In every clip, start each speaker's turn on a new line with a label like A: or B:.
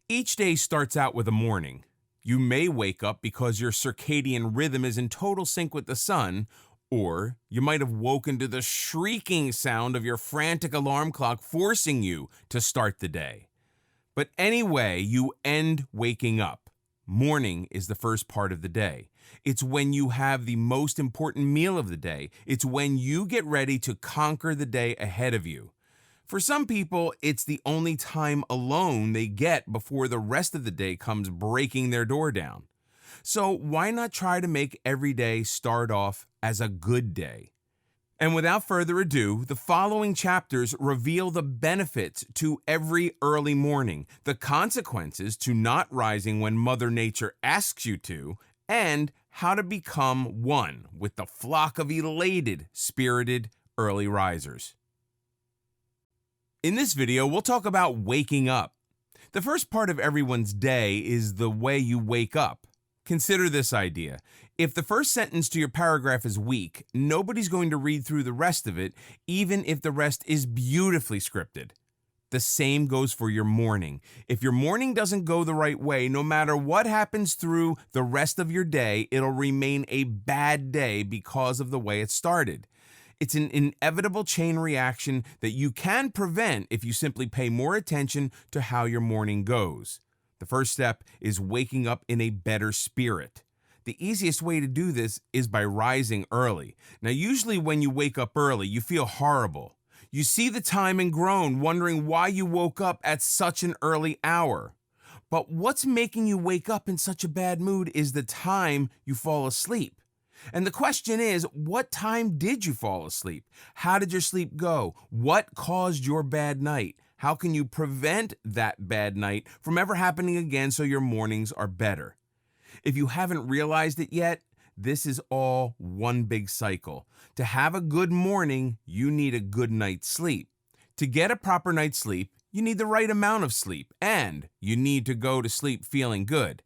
A: Each day starts out with a morning. You may wake up because your circadian rhythm is in total sync with the sun, or you might have woken to the shrieking sound of your frantic alarm clock forcing you to start the day. But anyway, you end waking up. Morning is the first part of the day. It's when you have the most important meal of the day. It's when you get ready to conquer the day ahead of you. For some people, it's the only time alone they get before the rest of the day comes breaking their door down. So why not try to make every day start off as a good day? And without further ado, the following chapters reveal the benefits to every early morning, the consequences to not rising when Mother Nature asks you to, and how to become one with the flock of elated, spirited early risers. In this video, we'll talk about waking up. The first part of everyone's day is the way you wake up. Consider this idea. If the first sentence to your paragraph is weak, nobody's going to read through the rest of it, even if the rest is beautifully scripted. The same goes for your morning. If your morning doesn't go the right way, no matter what happens through the rest of your day, it'll remain a bad day because of the way it started. It's an inevitable chain reaction that you can prevent if you simply pay more attention to how your morning goes. The first step is waking up in a better spirit. The easiest way to do this is by rising early. Now, usually when you wake up early, you feel horrible. You see the time and groan, wondering why you woke up at such an early hour. But what's making you wake up in such a bad mood is the time you fall asleep. And the question is, what time did you fall asleep? How did your sleep go? What caused your bad night? How can you prevent that bad night from ever happening again so your mornings are better? If you haven't realized it yet, this is all one big cycle. To have a good morning, you need a good night's sleep. To get a proper night's sleep, you need the right amount of sleep, and you need to go to sleep feeling good.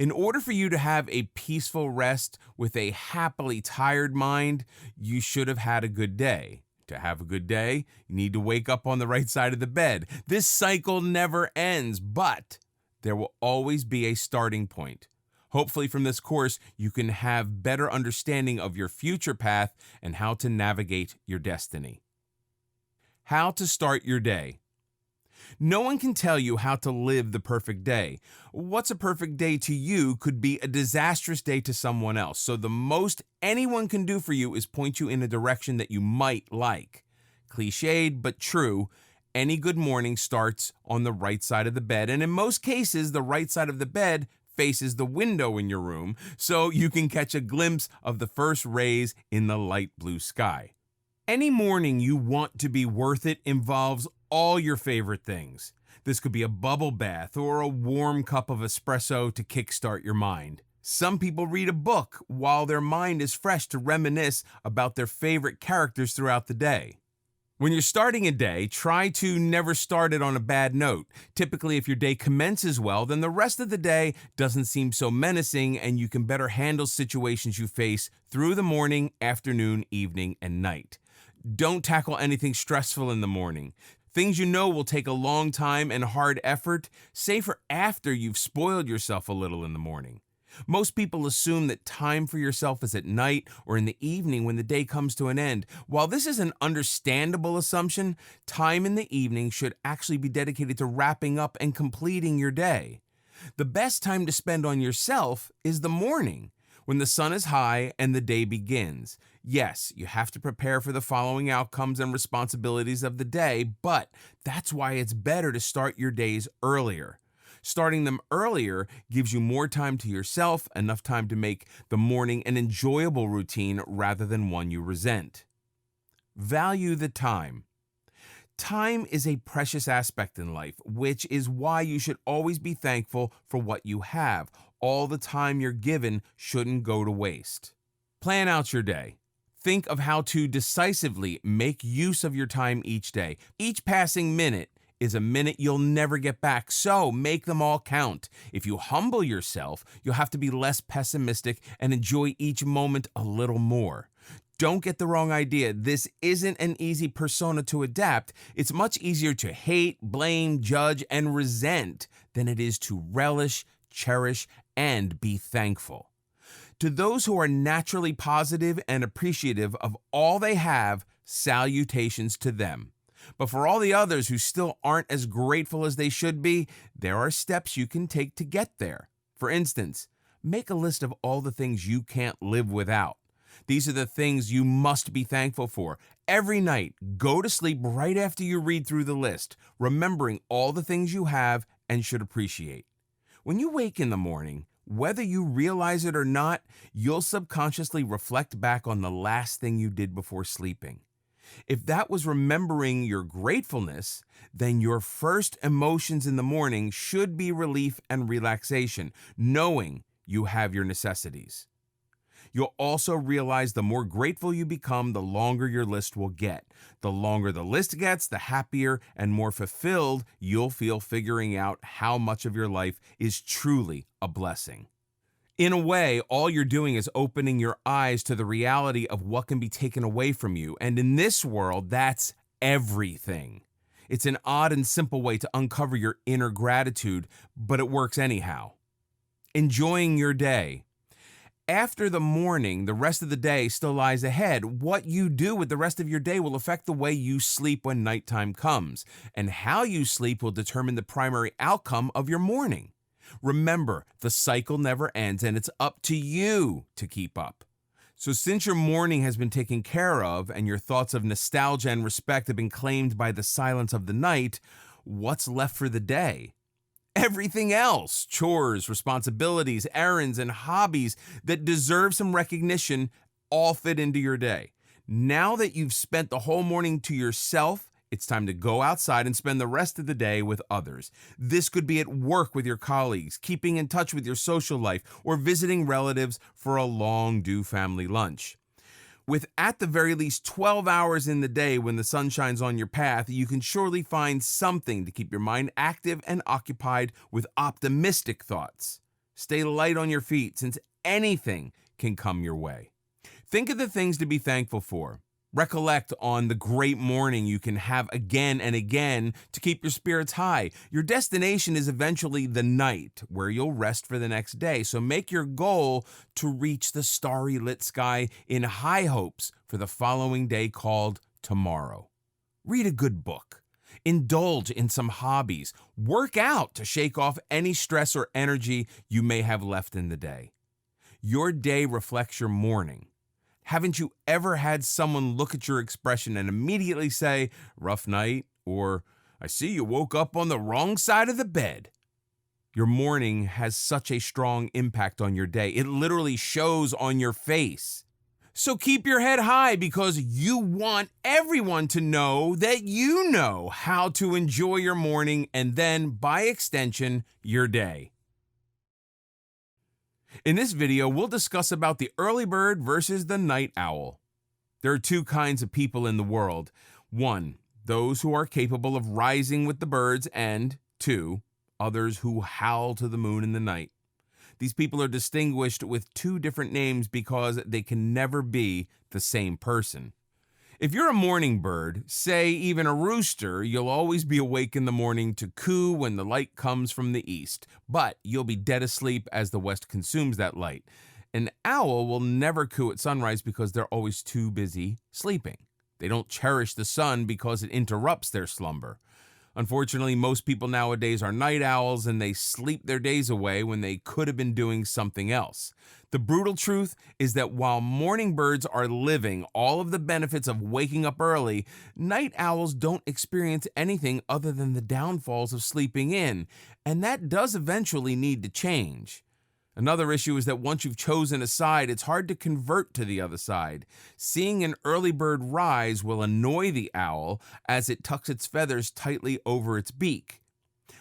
A: In order for you to have a peaceful rest with a happily tired mind, you should have had a good day. To have a good day, you need to wake up on the right side of the bed. This cycle never ends, but there will always be a starting point. Hopefully from this course, you can have better understanding of your future path and how to navigate your destiny. How to start your day. No one can tell you how to live the perfect day. What's a perfect day to you could be a disastrous day to someone else. So the most anyone can do for you is point you in a direction that you might like. Cliched, but true, any good morning starts on the right side of the bed. And in most cases, the right side of the bed faces the window in your room, so you can catch a glimpse of the first rays in the light blue sky. Any morning you want to be worth it involves all your favorite things. This could be a bubble bath or a warm cup of espresso to kickstart your mind. Some people read a book while their mind is fresh to reminisce about their favorite characters throughout the day. When you're starting a day, try to never start it on a bad note. Typically, if your day commences well, then the rest of the day doesn't seem so menacing and you can better handle situations you face through the morning, afternoon, evening, and night. Don't tackle anything stressful in the morning. Things you know will take a long time and hard effort, save for after you've spoiled yourself a little in the morning. Most people assume that time for yourself is at night or in the evening when the day comes to an end. While this is an understandable assumption, time in the evening should actually be dedicated to wrapping up and completing your day. The best time to spend on yourself is the morning, when the sun is high and the day begins. Yes, you have to prepare for the following outcomes and responsibilities of the day, but that's why it's better to start your days earlier. Starting them earlier gives you more time to yourself, enough time to make the morning an enjoyable routine rather than one you resent. Value the time. Time is a precious aspect in life, which is why you should always be thankful for what you have. All the time you're given shouldn't go to waste. Plan out your day. Think of how to decisively make use of your time each day. Each passing minute is a minute you'll never get back, so make them all count. If you humble yourself, you'll have to be less pessimistic and enjoy each moment a little more. Don't get the wrong idea. This isn't an easy persona to adapt. It's much easier to hate, blame, judge, and resent than it is to relish, cherish, and be thankful. To those who are naturally positive and appreciative of all they have, salutations to them. But for all the others who still aren't as grateful as they should be, there are steps you can take to get there. For instance, make a list of all the things you can't live without. These are the things you must be thankful for. Every night, go to sleep right after you read through the list, remembering all the things you have and should appreciate. When you wake in the morning, whether you realize it or not, you'll subconsciously reflect back on the last thing you did before sleeping. If that was remembering your gratefulness, then your first emotions in the morning should be relief and relaxation, knowing you have your necessities. You'll also realize the more grateful you become, the longer your list will get. The longer the list gets, the happier and more fulfilled you'll feel figuring out how much of your life is truly a blessing. In a way, all you're doing is opening your eyes to the reality of what can be taken away from you. And in this world, that's everything. It's an odd and simple way to uncover your inner gratitude, but it works anyhow. Enjoying your day. After the morning, the rest of the day still lies ahead. What you do with the rest of your day will affect the way you sleep when nighttime comes. And how you sleep will determine the primary outcome of your morning. Remember, the cycle never ends, and it's up to you to keep up. So since your morning has been taken care of and your thoughts of nostalgia and respect have been claimed by the silence of the night, what's left for the day? Everything else, chores, responsibilities, errands, and hobbies that deserve some recognition all fit into your day. Now that you've spent the whole morning to yourself, it's time to go outside and spend the rest of the day with others. This could be at work with your colleagues, keeping in touch with your social life, or visiting relatives for a long-due family lunch. With at the very least 12 hours in the day when the sun shines on your path, you can surely find something to keep your mind active and occupied with optimistic thoughts. Stay light on your feet, since anything can come your way. Think of the things to be thankful for. Recollect on the great morning you can have again and again to keep your spirits high. Your destination is eventually the night, where you'll rest for the next day. So make your goal to reach the starry lit sky in high hopes for the following day called tomorrow. Read a good book. Indulge in some hobbies. Work out to shake off any stress or energy you may have left in the day. Your day reflects your morning. Haven't you ever had someone look at your expression and immediately say, "Rough night," or "I see you woke up on the wrong side of the bed"? Your morning has such a strong impact on your day. It literally shows on your face. So keep your head high, because you want everyone to know that you know how to enjoy your morning and then, by extension, your day. In this video, we'll discuss about the early bird versus the night owl. There are two kinds of people in the world. One, those who are capable of rising with the birds, and two, others who howl to the moon in the night. These people are distinguished with two different names because they can never be the same person. If you're a morning bird, say even a rooster, you'll always be awake in the morning to coo when the light comes from the east, but you'll be dead asleep as the west consumes that light. An owl will never coo at sunrise because they're always too busy sleeping. They don't cherish the sun because it interrupts their slumber. Unfortunately, most people nowadays are night owls, and they sleep their days away when they could have been doing something else. The brutal truth is that while morning birds are living all of the benefits of waking up early, night owls don't experience anything other than the downfalls of sleeping in, and that does eventually need to change. Another issue is that once you've chosen a side, it's hard to convert to the other side. Seeing an early bird rise will annoy the owl as it tucks its feathers tightly over its beak.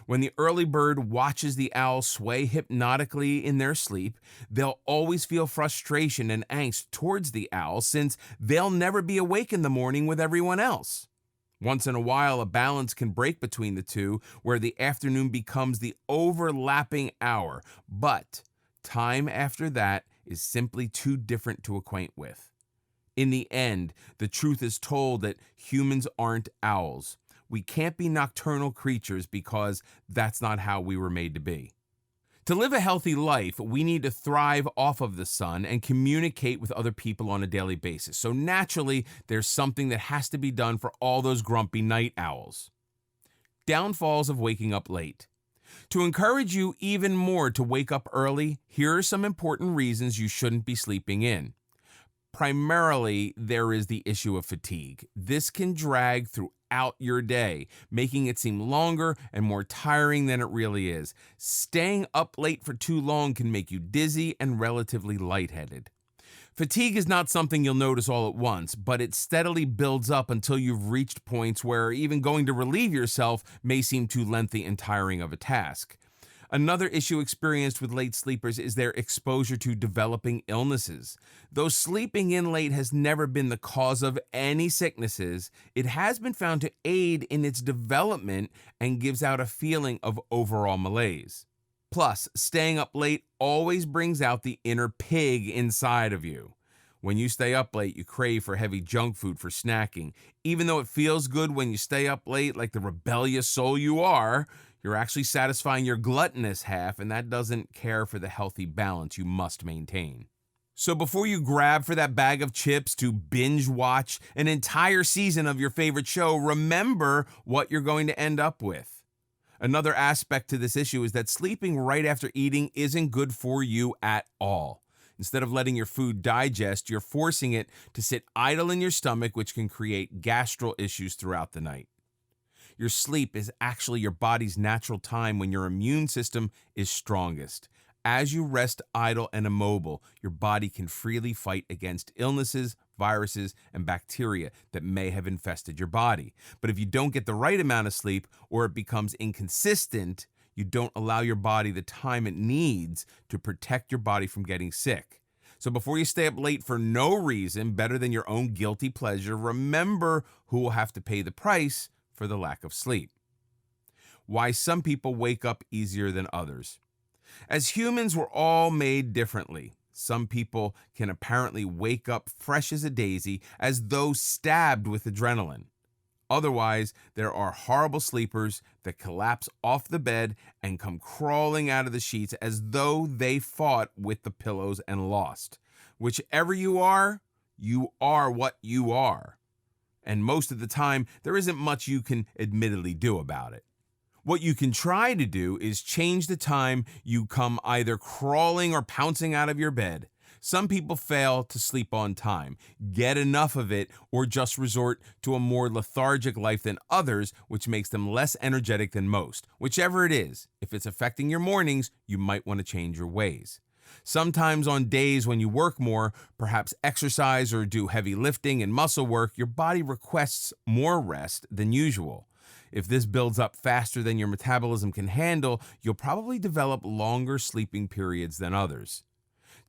A: When the early bird watches the owl sway hypnotically in their sleep, they'll always feel frustration and angst towards the owl, since they'll never be awake in the morning with everyone else. Once in a while, a balance can break between the two, where the afternoon becomes the overlapping hour, but time after that is simply too different to acquaint with. In the end, the truth is told that humans aren't owls. We can't be nocturnal creatures because that's not how we were made to be. To live a healthy life, we need to thrive off of the sun and communicate with other people on a daily basis. So naturally, there's something that has to be done for all those grumpy night owls. Downfalls of waking up late. To encourage you even more to wake up early, here are some important reasons you shouldn't be sleeping in. Primarily, there is the issue of fatigue. This can drag throughout your day, making it seem longer and more tiring than it really is. Staying up late for too long can make you dizzy and relatively lightheaded. Fatigue is not something you'll notice all at once, but it steadily builds up until you've reached points where even going to relieve yourself may seem too lengthy and tiring of a task. Another issue experienced with late sleepers is their exposure to developing illnesses. Though sleeping in late has never been the cause of any sicknesses, it has been found to aid in its development and gives out a feeling of overall malaise. Plus, staying up late always brings out the inner pig inside of you. When you stay up late, you crave for heavy junk food for snacking. Even though it feels good when you stay up late like the rebellious soul you are, you're actually satisfying your gluttonous half, and that doesn't care for the healthy balance you must maintain. So before you grab for that bag of chips to binge watch an entire season of your favorite show, remember what you're going to end up with. Another aspect to this issue is that sleeping right after eating isn't good for you at all. Instead of letting your food digest, you're forcing it to sit idle in your stomach, which can create gastral issues throughout the night. Your sleep is actually your body's natural time when your immune system is strongest. As you rest idle and immobile, your body can freely fight against illnesses, viruses, and bacteria that may have infested your body. But if you don't get the right amount of sleep or it becomes inconsistent, you don't allow your body the time it needs to protect your body from getting sick. So before you stay up late for no reason better than your own guilty pleasure, remember who will have to pay the price for the lack of sleep. Why some people wake up easier than others. As humans, we're all made differently. Some people can apparently wake up fresh as a daisy, as though stabbed with adrenaline. Otherwise, there are horrible sleepers that collapse off the bed and come crawling out of the sheets as though they fought with the pillows and lost. Whichever you are what you are. And most of the time, there isn't much you can admittedly do about it. What you can try to do is change the time you come either crawling or pouncing out of your bed. Some people fail to sleep on time, get enough of it, or just resort to a more lethargic life than others, which makes them less energetic than most. Whichever it is, if it's affecting your mornings, you might want to change your ways. Sometimes on days when you work more, perhaps exercise or do heavy lifting and muscle work, your body requests more rest than usual. If this builds up faster than your metabolism can handle, you'll probably develop longer sleeping periods than others.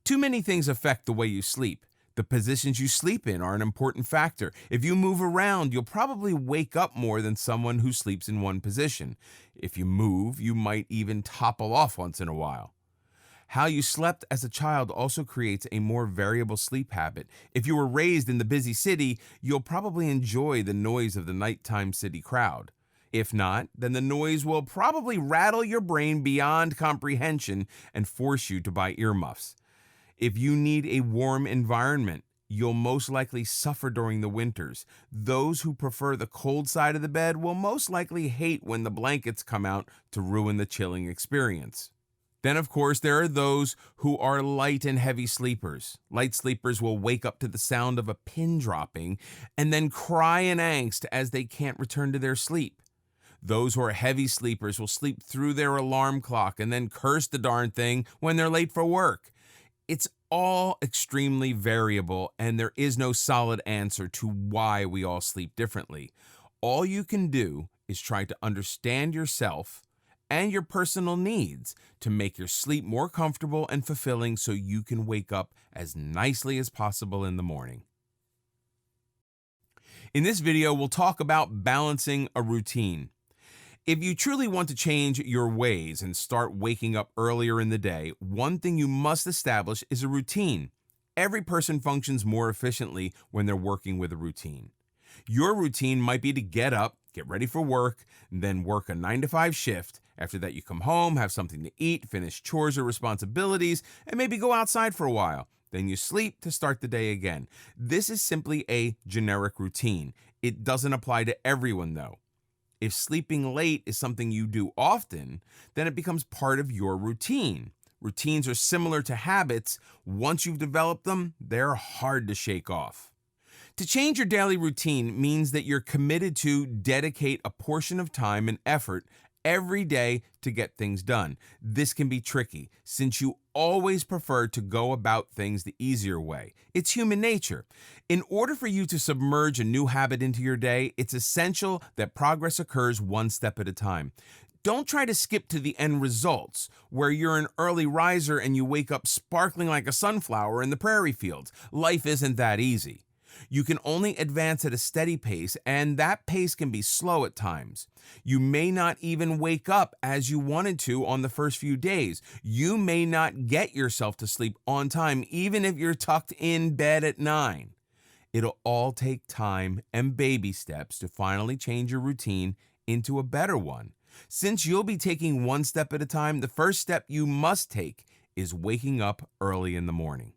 A: Too many things affect the way you sleep. The positions you sleep in are an important factor. If you move around, you'll probably wake up more than someone who sleeps in one position. If you move, you might even topple off once in a while. How you slept as a child also creates a more variable sleep habit. If you were raised in the busy city, you'll probably enjoy the noise of the nighttime city crowd. If not, then the noise will probably rattle your brain beyond comprehension and force you to buy earmuffs. If you need a warm environment, you'll most likely suffer during the winters. Those who prefer the cold side of the bed will most likely hate when the blankets come out to ruin the chilling experience. Then, of course, there are those who are light and heavy sleepers. Light sleepers will wake up to the sound of a pin dropping and then cry in angst as they can't return to their sleep. Those who are heavy sleepers will sleep through their alarm clock and then curse the darn thing when they're late for work. It's all extremely variable, and there is no solid answer to why we all sleep differently. All you can do is try to understand yourself and your personal needs to make your sleep more comfortable and fulfilling so you can wake up as nicely as possible in the morning. In this video, we'll talk about balancing a routine. If you truly want to change your ways and start waking up earlier in the day, one thing you must establish is a routine. Every person functions more efficiently when they're working with a routine. Your routine might be to get up, get ready for work, and then work a 9 to 5 shift. After that, you come home, have something to eat, finish chores or responsibilities, and maybe go outside for a while. Then you sleep to start the day again. This is simply a generic routine. It doesn't apply to everyone, though. If sleeping late is something you do often, then it becomes part of your routine. Routines are similar to habits. Once you've developed them, they're hard to shake off. To change your daily routine means that you're committed to dedicate a portion of time and effort every day to get things done. This can be tricky since you always prefer to go about things the easier way. It's human nature. In order for you to submerge a new habit into your day, it's essential that progress occurs one step at a time. Don't try to skip to the end results, where you're an early riser and you wake up sparkling like a sunflower in the prairie fields. Life isn't that easy. You can only advance at a steady pace, and that pace can be slow at times. You may not even wake up as you wanted to on the first few days. You may not get yourself to sleep on time, even if you're tucked in bed at 9. It'll all take time and baby steps to finally change your routine into a better one. Since you'll be taking one step at a time, the first step you must take is waking up early in the morning.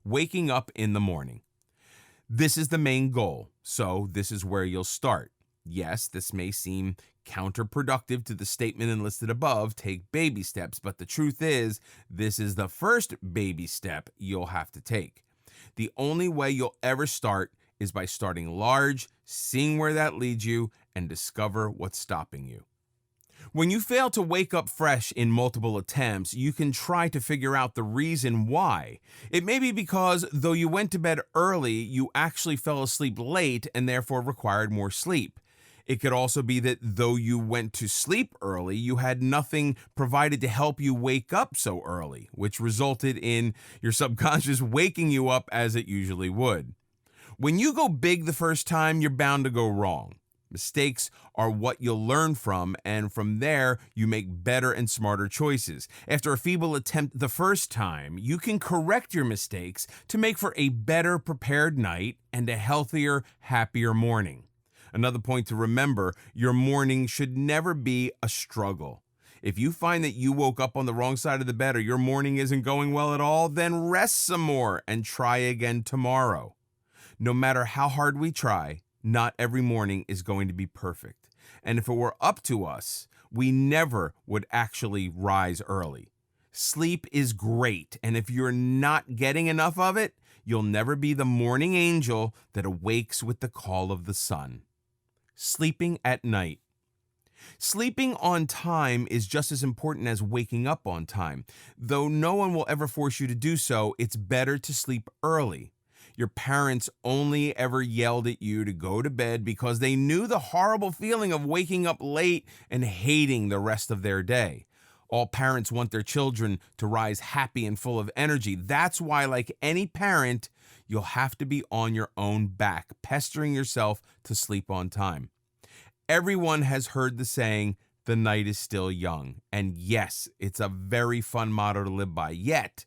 A: Waking up in the morning. This is the main goal, so this is where you'll start. Yes, this may seem counterproductive to the statement enlisted above, take baby steps, but the truth is, this is the first baby step you'll have to take. The only way you'll ever start is by starting large, seeing where that leads you, and discover what's stopping you. When you fail to wake up fresh in multiple attempts, you can try to figure out the reason why. It may be because though you went to bed early, you actually fell asleep late and therefore required more sleep. It could also be that though you went to sleep early, you had nothing provided to help you wake up so early, which resulted in your subconscious waking you up as it usually would. When you go big the first time, you're bound to go wrong. Mistakes are what you'll learn from, and from there, you make better and smarter choices. After a feeble attempt the first time, you can correct your mistakes to make for a better prepared night and a healthier, happier morning. Another point to remember, your morning should never be a struggle. If you find that you woke up on the wrong side of the bed or your morning isn't going well at all, then rest some more and try again tomorrow. No matter how hard we try, not every morning is going to be perfect. And if it were up to us, we never would actually rise early. Sleep is great, and if you're not getting enough of it, you'll never be the morning angel that awakes with the call of the sun. Sleeping at night. Sleeping on time is just as important as waking up on time. Though no one will ever force you to do so, it's better to sleep early. Your parents only ever yelled at you to go to bed because they knew the horrible feeling of waking up late and hating the rest of their day. All parents want their children to rise happy and full of energy. That's why, like any parent, you'll have to be on your own back, pestering yourself to sleep on time. Everyone has heard the saying, "The night is still young." And yes, it's a very fun motto to live by, yet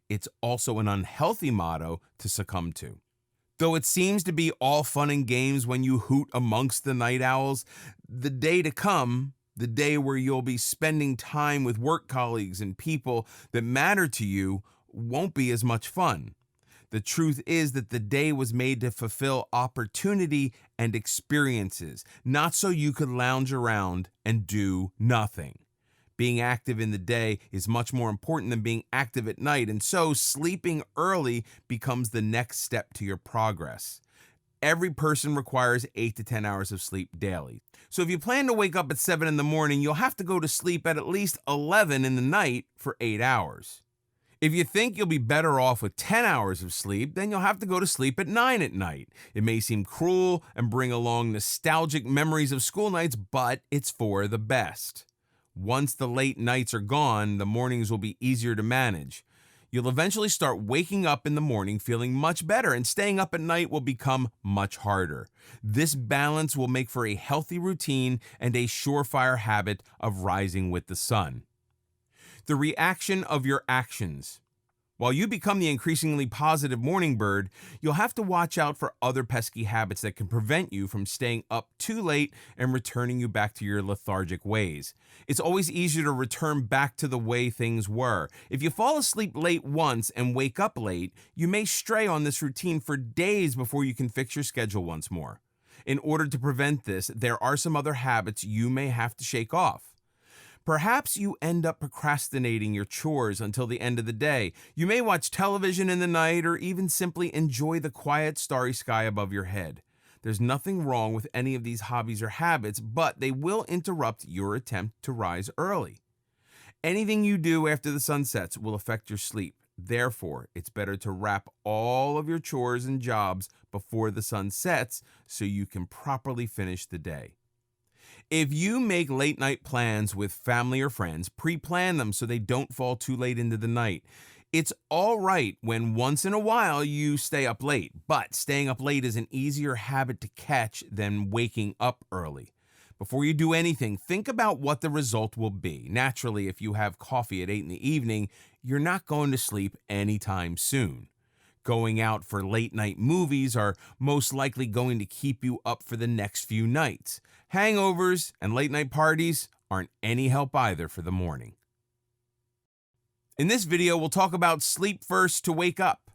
A: it's also an unhealthy motto to succumb to. Though it seems to be all fun and games when you hoot amongst the night owls, the day to come, the day where you'll be spending time with work colleagues and people that matter to you, won't be as much fun. The truth is that the day was made to fulfill opportunity and experiences, not so you could lounge around and do nothing. Being active in the day is much more important than being active at night, and so sleeping early becomes the next step to your progress. Every person requires 8 to 10 hours of sleep daily. So if you plan to wake up at 7 in the morning, you'll have to go to sleep at least 11 in the night for 8 hours. If you think you'll be better off with 10 hours of sleep, then you'll have to go to sleep at 9 at night. It may seem cruel and bring along nostalgic memories of school nights, but it's for the best. Once the late nights are gone, the mornings will be easier to manage. You'll eventually start waking up in the morning feeling much better, and staying up at night will become much harder. This balance will make for a healthy routine and a surefire habit of rising with the sun. The reaction of your actions. While you become the increasingly positive morning bird, you'll have to watch out for other pesky habits that can prevent you from staying up too late and returning you back to your lethargic ways. It's always easier to return back to the way things were. If you fall asleep late once and wake up late, you may stray on this routine for days before you can fix your schedule once more. In order to prevent this, there are some other habits you may have to shake off. Perhaps you end up procrastinating your chores until the end of the day. You may watch television in the night or even simply enjoy the quiet, starry sky above your head. There's nothing wrong with any of these hobbies or habits, but they will interrupt your attempt to rise early. Anything you do after the sun sets will affect your sleep. Therefore, it's better to wrap all of your chores and jobs before the sun sets so you can properly finish the day. If you make late night plans with family or friends, pre-plan them so they don't fall too late into the night. It's all right when once in a while you stay up late, but staying up late is an easier habit to catch than waking up early. Before you do anything, think about what the result will be. Naturally, if you have coffee at 8 in the evening, you're not going to sleep anytime soon. Going out for late night movies are most likely going to keep you up for the next few nights. Hangovers and late night parties aren't any help either for the morning. In this video, we'll talk about sleep first to wake up.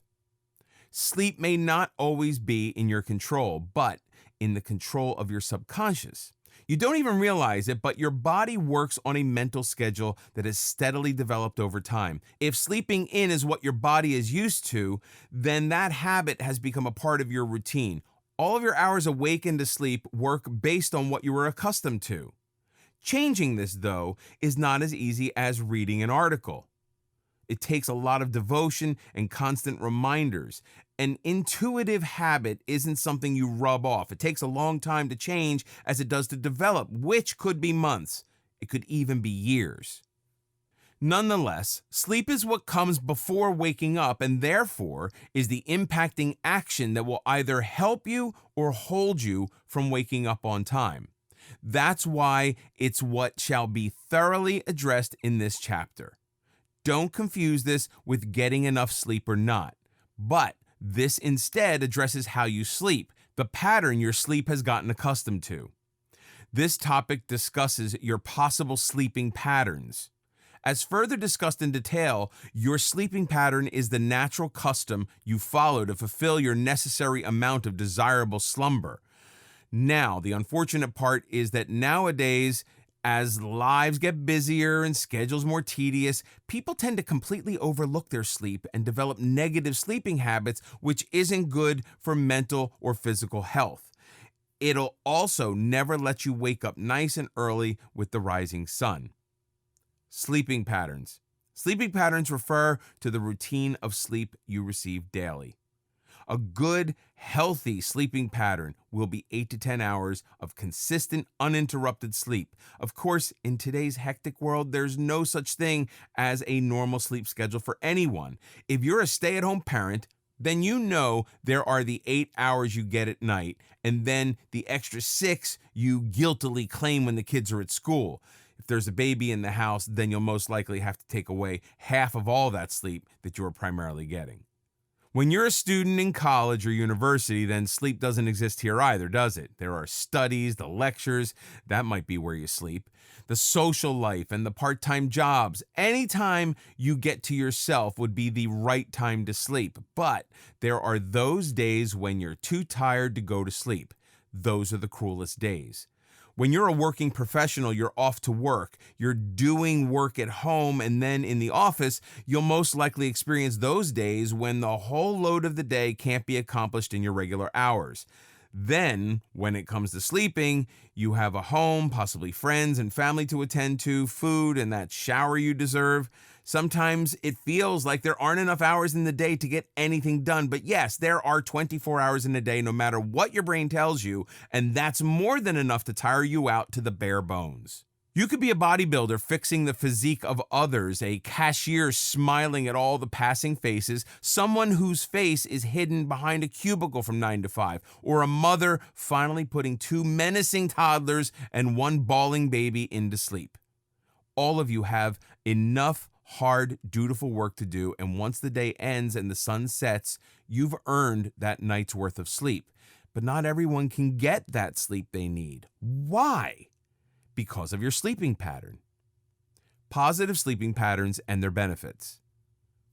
A: Sleep may not always be in your control, but in the control of your subconscious. You don't even realize it, but your body works on a mental schedule that has steadily developed over time. If sleeping in is what your body is used to, then that habit has become a part of your routine. All of your hours awake and to sleep work based on what you were accustomed to. Changing this, though, is not as easy as reading an article. It takes a lot of devotion and constant reminders. An intuitive habit isn't something you rub off. It takes a long time to change as it does to develop, which could be months. It could even be years. Nonetheless, sleep is what comes before waking up and therefore is the impacting action that will either help you or hold you from waking up on time. That's why it's what shall be thoroughly addressed in this chapter. Don't confuse this with getting enough sleep or not, but this instead addresses how you sleep, the pattern your sleep has gotten accustomed to. This topic discusses your possible sleeping patterns. As further discussed in detail, your sleeping pattern is the natural custom you follow to fulfill your necessary amount of desirable slumber. Now, the unfortunate part is that nowadays, as lives get busier and schedules more tedious, people tend to completely overlook their sleep and develop negative sleeping habits, which isn't good for mental or physical health. It'll also never let you wake up nice and early with the rising sun. Sleeping patterns. Sleeping patterns refer to the routine of sleep you receive daily. A good, healthy sleeping pattern will be 8 to 10 hours of consistent, uninterrupted sleep. Of course, in today's hectic world, there's no such thing as a normal sleep schedule for anyone. If you're a stay-at-home parent, then you know there are the 8 hours you get at night, and then the extra 6 you guiltily claim when the kids are at school. If there's a baby in the house, then you'll most likely have to take away half of all that sleep that you were primarily getting. When you're a student in college or university, then sleep doesn't exist here either, does it? There are studies, the lectures, that might be where you sleep, the social life, and the part-time jobs. Any time you get to yourself would be the right time to sleep. But there are those days when you're too tired to go to sleep. Those are the cruelest days. When you're a working professional, you're off to work, you're doing work at home, and then in the office, you'll most likely experience those days when the whole load of the day can't be accomplished in your regular hours. Then, when it comes to sleeping, you have a home, possibly friends and family to attend to, food, and that shower you deserve. Sometimes it feels like there aren't enough hours in the day to get anything done. But yes, there are 24 hours in a day, no matter what your brain tells you, and that's more than enough to tire you out to the bare bones. You could be a bodybuilder fixing the physique of others, a cashier smiling at all the passing faces, someone whose face is hidden behind a cubicle from 9 to 5, or a mother finally putting 2 menacing toddlers and 1 bawling baby into sleep. All of you have enough hard, dutiful work to do, and once the day ends and the sun sets, you've earned that night's worth of sleep. But not everyone can get that sleep they need. Why? Because of your sleeping pattern. Positive sleeping patterns and their benefits.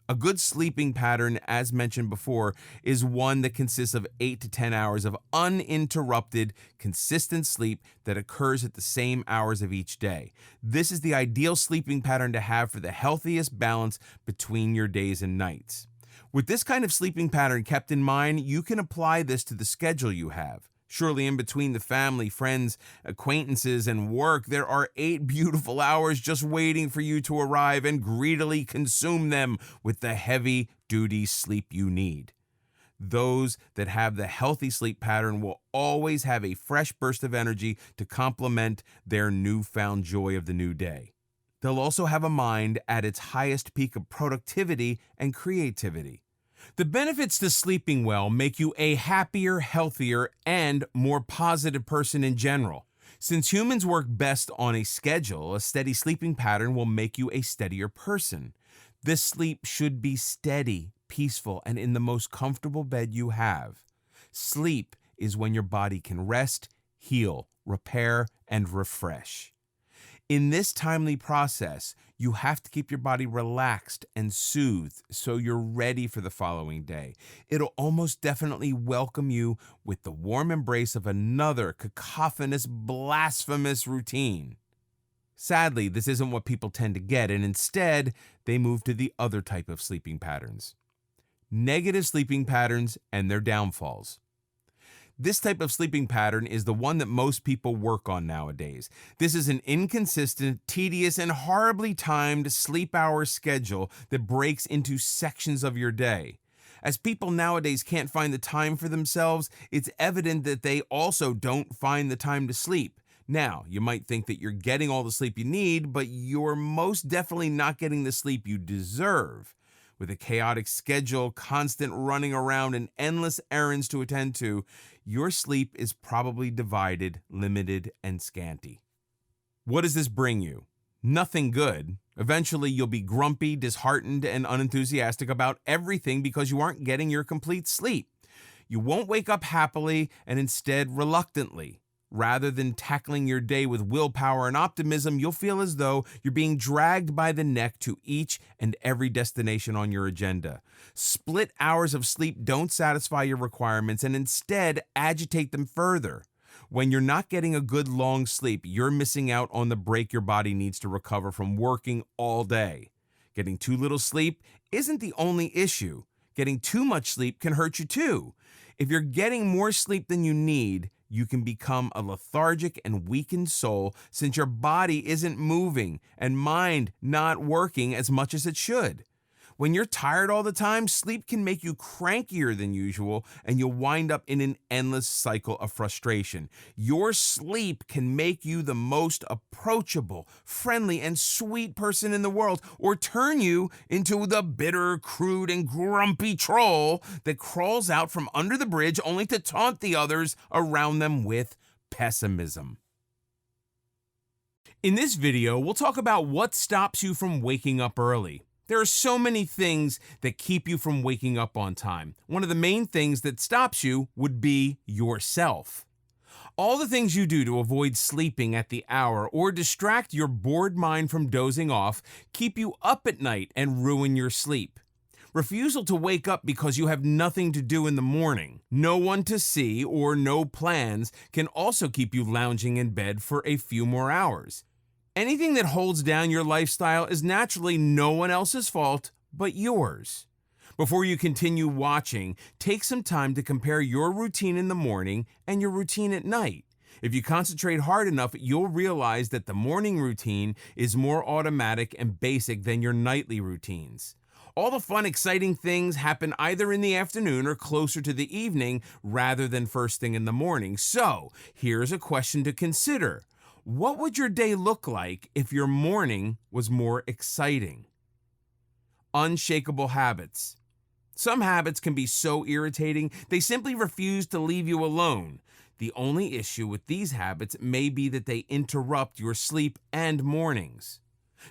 A: A good sleeping pattern, as mentioned before, is one that consists of 8 to 10 hours of uninterrupted, consistent sleep that occurs at the same hours of each day. This is the ideal sleeping pattern to have for the healthiest balance between your days and nights. With this kind of sleeping pattern kept in mind, you can apply this to the schedule you have. Surely in between the family, friends, acquaintances, and work, there are 8 beautiful hours just waiting for you to arrive and greedily consume them with the heavy-duty sleep you need. Those that have the healthy sleep pattern will always have a fresh burst of energy to complement their newfound joy of the new day. They'll also have a mind at its highest peak of productivity and creativity. The benefits to sleeping well make you a happier, healthier, and more positive person in general. Since humans work best on a schedule, a steady sleeping pattern will make you a steadier person. This sleep should be steady, peaceful, and in the most comfortable bed you have. Sleep is when your body can rest, heal, repair, and refresh. In this timely process, you have to keep your body relaxed and soothed so you're ready for the following day. It'll almost definitely welcome you with the warm embrace of another cacophonous, blasphemous routine. Sadly, this isn't what people tend to get, and instead, they move to the other type of sleeping patterns. Negative sleeping patterns and their downfalls. This type of sleeping pattern is the one that most people work on nowadays. This is an inconsistent, tedious, and horribly timed sleep hour schedule that breaks into sections of your day. As people nowadays can't find the time for themselves, it's evident that they also don't find the time to sleep. Now, you might think that you're getting all the sleep you need, but you're most definitely not getting the sleep you deserve. With a chaotic schedule, constant running around, and endless errands to attend to, your sleep is probably divided, limited, and scanty. What does this bring you? Nothing good. Eventually, you'll be grumpy, disheartened, and unenthusiastic about everything because you aren't getting your complete sleep. You won't wake up happily and instead reluctantly. Rather than tackling your day with willpower and optimism, you'll feel as though you're being dragged by the neck to each and every destination on your agenda. Split hours of sleep don't satisfy your requirements and instead agitate them further. When you're not getting a good long sleep, you're missing out on the break your body needs to recover from working all day. Getting too little sleep isn't the only issue. Getting too much sleep can hurt you too. If you're getting more sleep than you need, you can become a lethargic and weakened soul since your body isn't moving and mind not working as much as it should. When you're tired all the time, sleep can make you crankier than usual, and you'll wind up in an endless cycle of frustration. Your sleep can make you the most approachable, friendly, and sweet person in the world, or turn you into the bitter, crude, and grumpy troll that crawls out from under the bridge only to taunt the others around them with pessimism. In this video, we'll talk about what stops you from waking up early. There are so many things that keep you from waking up on time. One of the main things that stops you would be yourself. All the things you do to avoid sleeping at the hour or distract your bored mind from dozing off keep you up at night and ruin your sleep. Refusal to wake up because you have nothing to do in the morning, no one to see, or no plans can also keep you lounging in bed for a few more hours. Anything that holds down your lifestyle is naturally no one else's fault but yours. Before you continue watching, take some time to compare your routine in the morning and your routine at night. If you concentrate hard enough, you'll realize that the morning routine is more automatic and basic than your nightly routines. All the fun, exciting things happen either in the afternoon or closer to the evening rather than first thing in the morning. So, here's a question to consider. What would your day look like if your morning was more exciting? Unshakable habits. Some habits can be so irritating, they simply refuse to leave you alone. The only issue with these habits may be that they interrupt your sleep and mornings.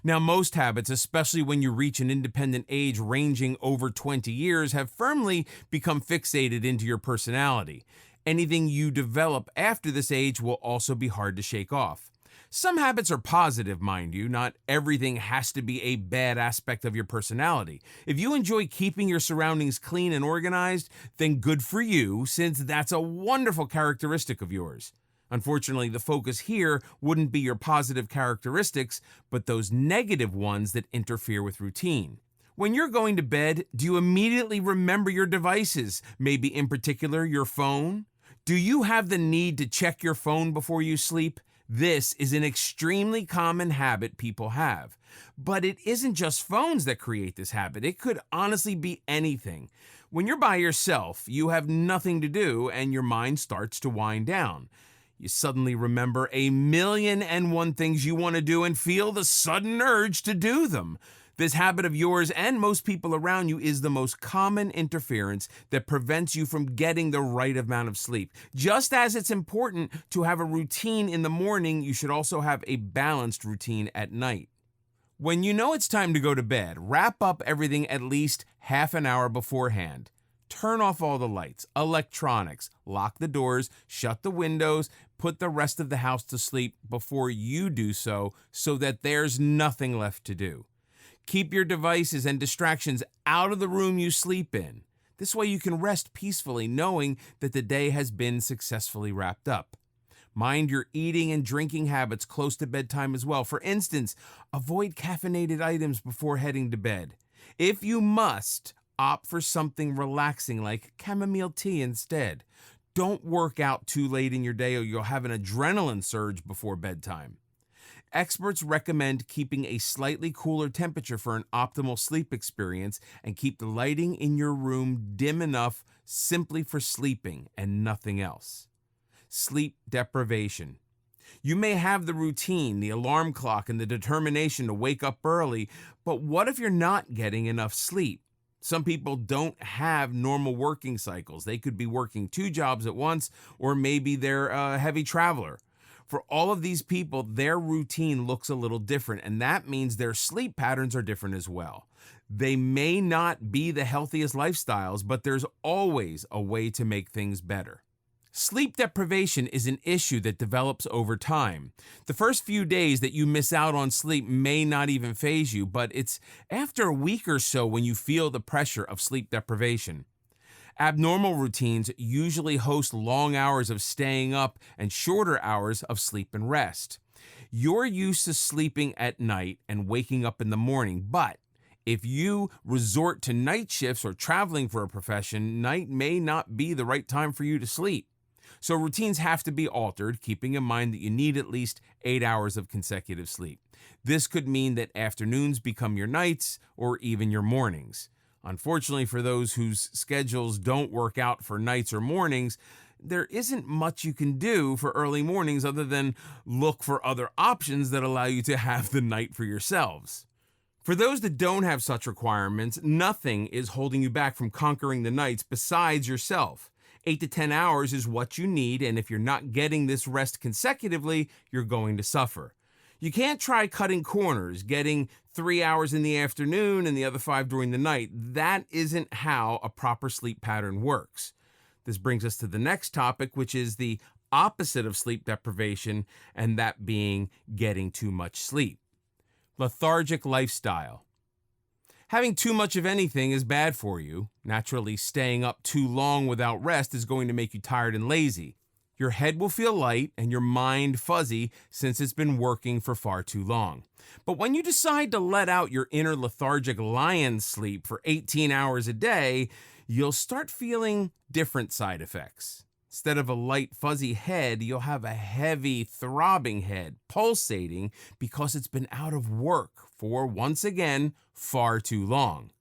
A: Now, most habits, especially when you reach an independent age ranging over 20 years, have firmly become fixated into your personality. Anything you develop after this age will also be hard to shake off. Some habits are positive, mind you. Not everything has to be a bad aspect of your personality. If you enjoy keeping your surroundings clean and organized, then good for you, since that's a wonderful characteristic of yours. Unfortunately, the focus here wouldn't be your positive characteristics, but those negative ones that interfere with routine. When you're going to bed, do you immediately remember your devices, maybe in particular your phone? Do you have the need to check your phone before you sleep? This is an extremely common habit people have. But it isn't just phones that create this habit. It could honestly be anything. When you're by yourself, you have nothing to do and your mind starts to wind down. You suddenly remember 1,000,001 things you want to do and feel the sudden urge to do them. This habit of yours and most people around you is the most common interference that prevents you from getting the right amount of sleep. Just as it's important to have a routine in the morning, you should also have a balanced routine at night. When you know it's time to go to bed, wrap up everything at least half an hour beforehand. Turn off all the lights, electronics, lock the doors, shut the windows, put the rest of the house to sleep before you do so that there's nothing left to do. Keep your devices and distractions out of the room you sleep in. This way you can rest peacefully knowing that the day has been successfully wrapped up. Mind your eating and drinking habits close to bedtime as well. For instance, avoid caffeinated items before heading to bed. If you must, opt for something relaxing like chamomile tea instead. Don't work out too late in your day or you'll have an adrenaline surge before bedtime. Experts recommend keeping a slightly cooler temperature for an optimal sleep experience and keep the lighting in your room dim enough simply for sleeping and nothing else. Sleep deprivation. You may have the routine, the alarm clock, and the determination to wake up early, but what if you're not getting enough sleep? Some people don't have normal working cycles. They could be working 2 jobs at once, or maybe they're a heavy traveler. For all of these people, their routine looks a little different, and that means their sleep patterns are different as well. They may not be the healthiest lifestyles, but there's always a way to make things better. Sleep deprivation is an issue that develops over time. The first few days that you miss out on sleep may not even faze you, but it's after a week or so when you feel the pressure of sleep deprivation. Abnormal routines usually host long hours of staying up and shorter hours of sleep and rest. You're used to sleeping at night and waking up in the morning, but if you resort to night shifts or traveling for a profession, night may not be the right time for you to sleep. So routines have to be altered, keeping in mind that you need at least 8 hours of consecutive sleep. This could mean that afternoons become your nights or even your mornings. Unfortunately, for those whose schedules don't work out for nights or mornings, there isn't much you can do for early mornings other than look for other options that allow you to have the night for yourselves. For those that don't have such requirements, nothing is holding you back from conquering the nights besides yourself. 8 to 10 hours is what you need, and if you're not getting this rest consecutively, you're going to suffer. You can't try cutting corners, getting 3 hours in the afternoon and the other 5 during the night. That isn't how a proper sleep pattern works. This brings us to the next topic, which is the opposite of sleep deprivation, and that being getting too much sleep. Lethargic lifestyle. Having too much of anything is bad for you. Naturally, staying up too long without rest is going to make you tired and lazy. Your head will feel light and your mind fuzzy since it's been working for far too long. But when you decide to let out your inner lethargic lion sleep for 18 hours a day, you'll start feeling different side effects. Instead of a light, fuzzy head, you'll have a heavy, throbbing head, pulsating because it's been out of work for, once again, far too long.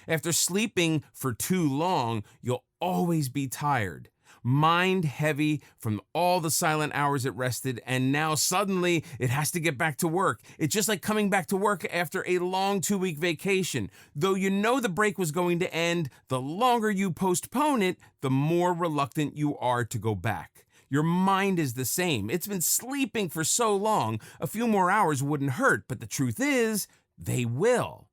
A: After sleeping for too long, you'll always be tired, mind heavy from all the silent hours it rested, and now suddenly it has to get back to work. It's just like coming back to work after a long 2-week vacation. Though you know the break was going to end, the longer you postpone it, the more reluctant you are to go back. Your mind is the same. It's been sleeping for so long, a few more hours wouldn't hurt, but the truth is, they will.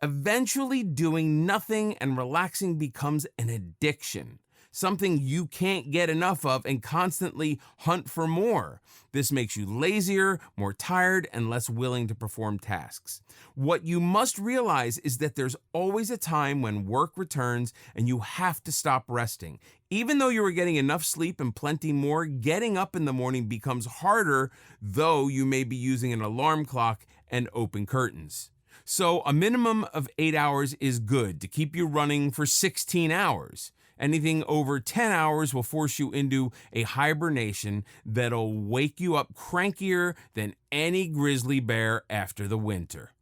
A: Eventually, doing nothing and relaxing becomes an addiction, something you can't get enough of and constantly hunt for more. This makes you lazier, more tired, and less willing to perform tasks. What you must realize is that there's always a time when work returns and you have to stop resting. Even though you are getting enough sleep and plenty more, getting up in the morning becomes harder, though you may be using an alarm clock and open curtains. So a minimum of 8 hours is good to keep you running for 16 hours. Anything over 10 hours will force you into a hibernation that'll wake you up crankier than any grizzly bear after the winter.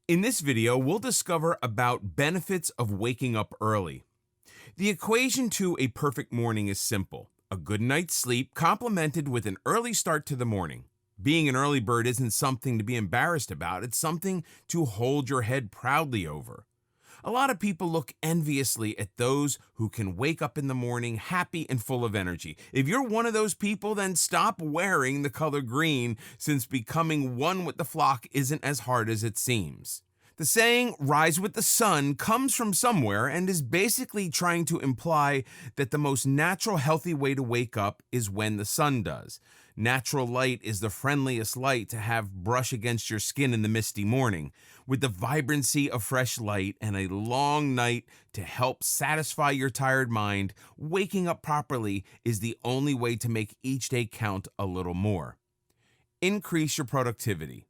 A: In this video, we'll discover about benefits of waking up early. The equation to a perfect morning is simple: a good night's sleep complemented with an early start to the morning. Being an early bird isn't something to be embarrassed about, it's something to hold your head proudly over. A lot of people look enviously at those who can wake up in the morning happy and full of energy. If you're one of those people, then stop wearing the color green, since becoming one with the flock isn't as hard as it seems. The saying, "rise with the sun," comes from somewhere and is basically trying to imply that the most natural, healthy way to wake up is when the sun does. Natural light is the friendliest light to have brush against your skin in the misty morning. With the vibrancy of fresh light and a long night to help satisfy your tired mind, waking up properly is the only way to make each day count a little more. Increase your productivity.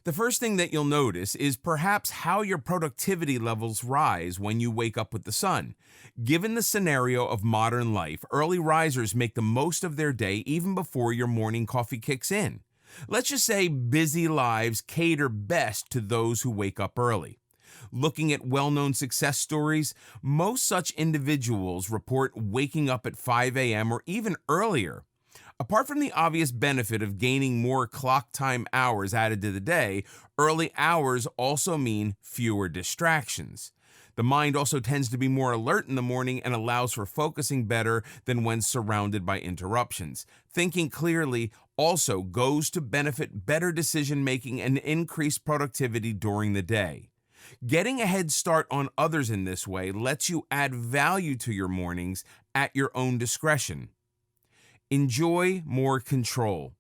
A: The first thing that you'll notice is perhaps how your productivity levels rise when you wake up with the sun. Given the scenario of modern life, early risers make the most of their day even before your morning coffee kicks in. Let's just say busy lives cater best to those who wake up early. Looking at well-known success stories, most such individuals report waking up at 5 a.m. or even earlier. Apart from the obvious benefit of gaining more clock time hours added to the day, early hours also mean fewer distractions. The mind also tends to be more alert in the morning and allows for focusing better than when surrounded by interruptions. Thinking clearly also goes to benefit better decision-making and increased productivity during the day. Getting a head start on others in this way lets you add value to your mornings at your own discretion. Enjoy more control.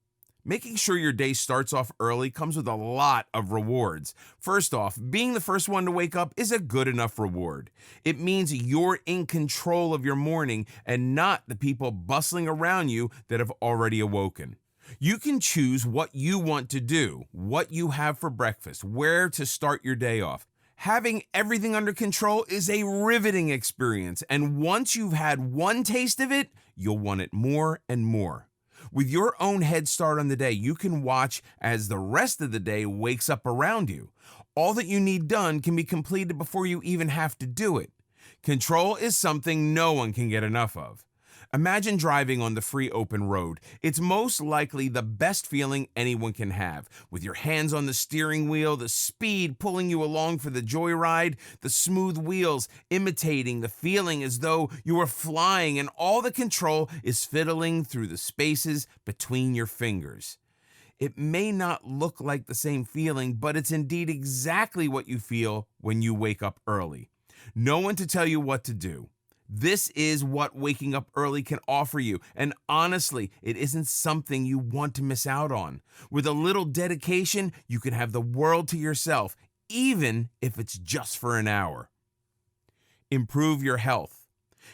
A: Making sure your day starts off early comes with a lot of rewards. First off, being the first one to wake up is a good enough reward. It means you're in control of your morning and not the people bustling around you that have already awoken. You can choose what you want to do, what you have for breakfast, where to start your day off. Having everything under control is a riveting experience, and once you've had one taste of it, you'll want it more and more. With your own head start on the day, you can watch as the rest of the day wakes up around you. All that you need done can be completed before you even have to do it. Control is something no one can get enough of. Imagine driving on the free open road. It's most likely the best feeling anyone can have. With your hands on the steering wheel, the speed pulling you along for the joyride, the smooth wheels imitating the feeling as though you were flying, and all the control is fiddling through the spaces between your fingers. It may not look like the same feeling, but it's indeed exactly what you feel when you wake up early. No one to tell you what to do. This is what waking up early can offer you, and honestly, it isn't something you want to miss out on. With a little dedication, you can have the world to yourself, even if it's just for an hour. Improve your health.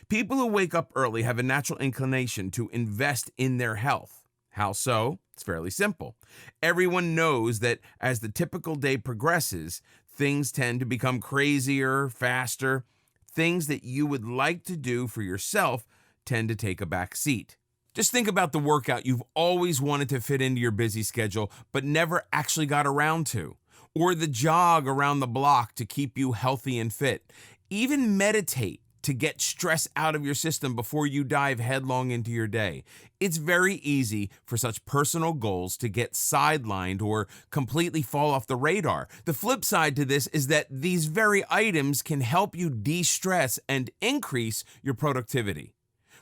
A: People who wake up early have a natural inclination to invest in their health. How so? It's fairly simple. Everyone knows that as the typical day progresses, things tend to become crazier, faster. Things that you would like to do for yourself tend to take a back seat. Just think about the workout you've always wanted to fit into your busy schedule but never actually got around to, or the jog around the block to keep you healthy and fit. Even meditate to get stress out of your system before you dive headlong into your day. It's very easy for such personal goals to get sidelined or completely fall off the radar. The flip side to this is that these very items can help you de-stress and increase your productivity.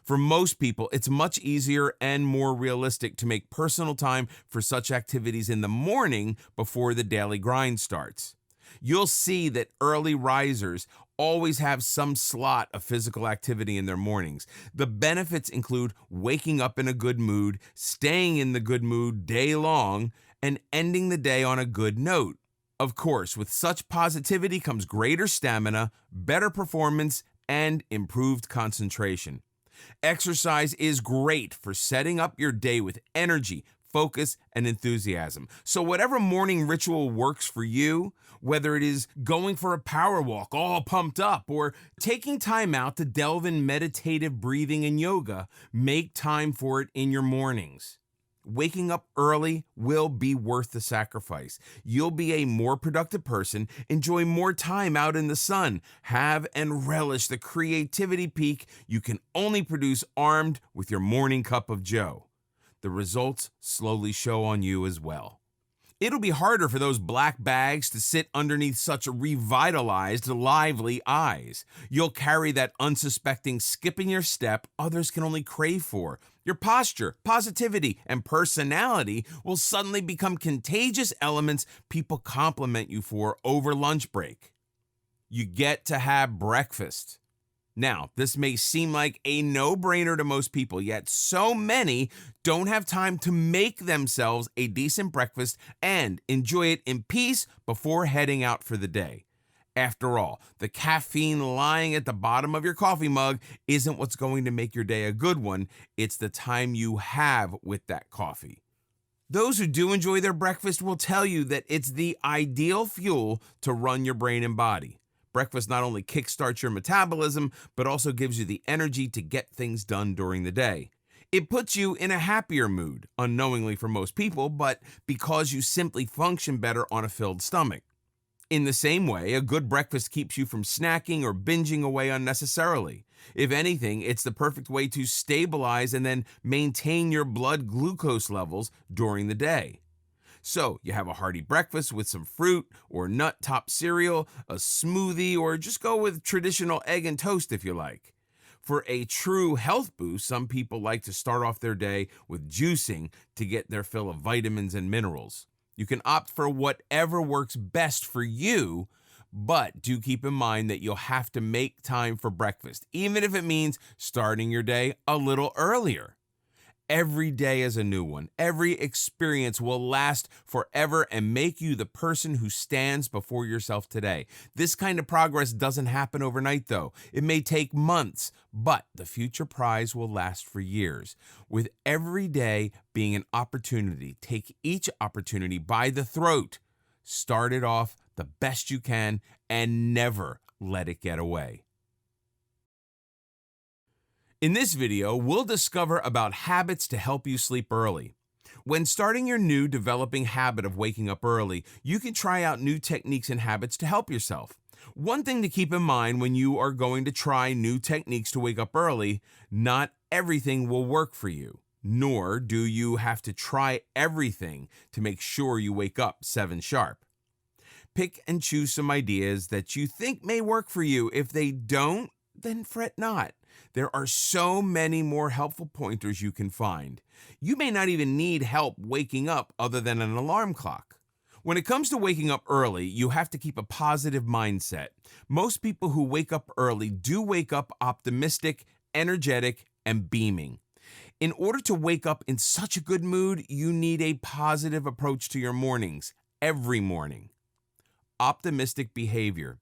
A: For most people, it's much easier and more realistic to make personal time for such activities in the morning before the daily grind starts. You'll see that early risers always have some slot of physical activity in their mornings. The benefits include waking up in a good mood, staying in the good mood day long, and ending the day on a good note. Of course, with such positivity comes greater stamina, better performance, and improved concentration. Exercise is great for setting up your day with energy, focus, and enthusiasm. So whatever morning ritual works for you, whether it is going for a power walk all pumped up or taking time out to delve in meditative breathing and yoga, make time for it in your mornings. Waking up early will be worth the sacrifice. You'll be a more productive person, enjoy more time out in the sun, have and relish the creativity peak you can only produce armed with your morning cup of joe. The results slowly show on you as well. It'll be harder for those black bags to sit underneath such revitalized, lively eyes. You'll carry that unsuspecting skip in your step others can only crave for. Your posture, positivity, and personality will suddenly become contagious elements people compliment you for over lunch break. You get to have breakfast. Now, this may seem like a no-brainer to most people, yet so many don't have time to make themselves a decent breakfast and enjoy it in peace before heading out for the day. After all, the caffeine lying at the bottom of your coffee mug isn't what's going to make your day a good one. It's the time you have with that coffee. Those who do enjoy their breakfast will tell you that it's the ideal fuel to run your brain and body. Breakfast not only kickstarts your metabolism, but also gives you the energy to get things done during the day. It puts you in a happier mood, unknowingly for most people, but because you simply function better on a filled stomach. In the same way, a good breakfast keeps you from snacking or binging away unnecessarily. If anything, it's the perfect way to stabilize and then maintain your blood glucose levels during the day. So you have a hearty breakfast with some fruit or nut top cereal, a smoothie, or just go with traditional egg and toast if you like. For a true health boost, some people like to start off their day with juicing to get their fill of vitamins and minerals. You can opt for whatever works best for you, but do keep in mind that you'll have to make time for breakfast, even if it means starting your day a little earlier. Every day is a new one. Every experience will last forever and make you the person who stands before yourself today. This kind of progress doesn't happen overnight, though. It may take months, but the future prize will last for years. With every day being an opportunity, take each opportunity by the throat. Start it off the best you can and never let it get away. In this video, we'll discover about habits to help you sleep early. When starting your new developing habit of waking up early, you can try out new techniques and habits to help yourself. One thing to keep in mind when you are going to try new techniques to wake up early, not everything will work for you, nor do you have to try everything to make sure you wake up 7 sharp. Pick and choose some ideas that you think may work for you. If they don't, then fret not. There are so many more helpful pointers you can find. You may not even need help waking up other than an alarm clock. When it comes to waking up early, you have to keep a positive mindset. Most people who wake up early do wake up optimistic, energetic, and beaming. In order to wake up in such a good mood, you need a positive approach to your mornings, every morning. Optimistic behavior.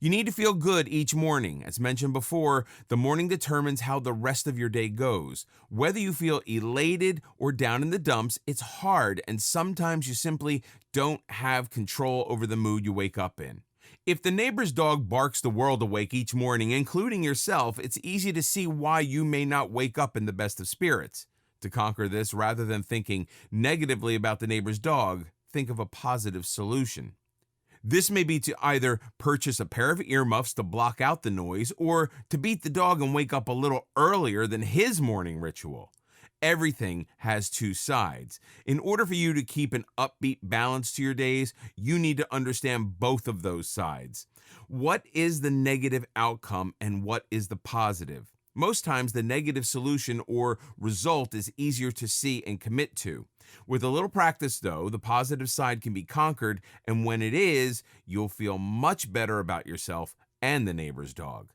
A: You need to feel good each morning. As mentioned before, the morning determines how the rest of your day goes. Whether you feel elated or down in the dumps, it's hard, and sometimes you simply don't have control over the mood you wake up in. If the neighbor's dog barks the world awake each morning, including yourself, it's easy to see why you may not wake up in the best of spirits. To conquer this, rather than thinking negatively about the neighbor's dog, think of a positive solution. This may be to either purchase a pair of earmuffs to block out the noise or to beat the dog and wake up a little earlier than his morning ritual. Everything has 2 sides. In order for you to keep an upbeat balance to your days, you need to understand both of those sides. What is the negative outcome and what is the positive? Most times, the negative solution or result is easier to see and commit to. With a little practice, though, the positive side can be conquered, and when it is, you'll feel much better about yourself and the neighbor's dog.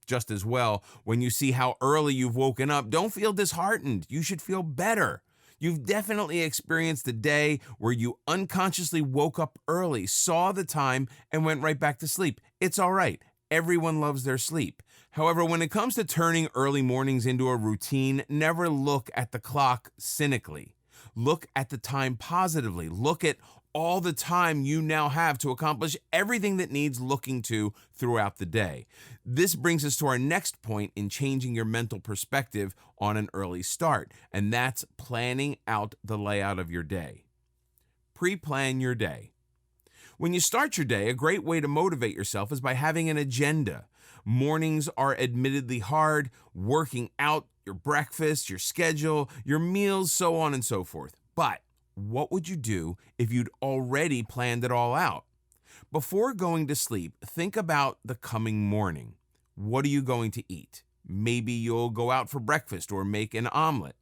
A: Just as well, when you see how early you've woken up, don't feel disheartened. You should feel better. You've definitely experienced a day where you unconsciously woke up early, saw the time, and went right back to sleep. It's all right. Everyone loves their sleep. However, when it comes to turning early mornings into a routine, never look at the clock cynically. Look at the time positively. Look at all the time you now have to accomplish everything that needs looking to throughout the day. This brings us to our next point in changing your mental perspective on an early start, and that's planning out the layout of your day. Pre-plan your day. When you start your day, a great way to motivate yourself is by having an agenda. Mornings are admittedly hard, working out your breakfast, your schedule, your meals, so on and so forth. But what would you do if you'd already planned it all out? Before going to sleep, think about the coming morning. What are you going to eat? Maybe you'll go out for breakfast or make an omelet.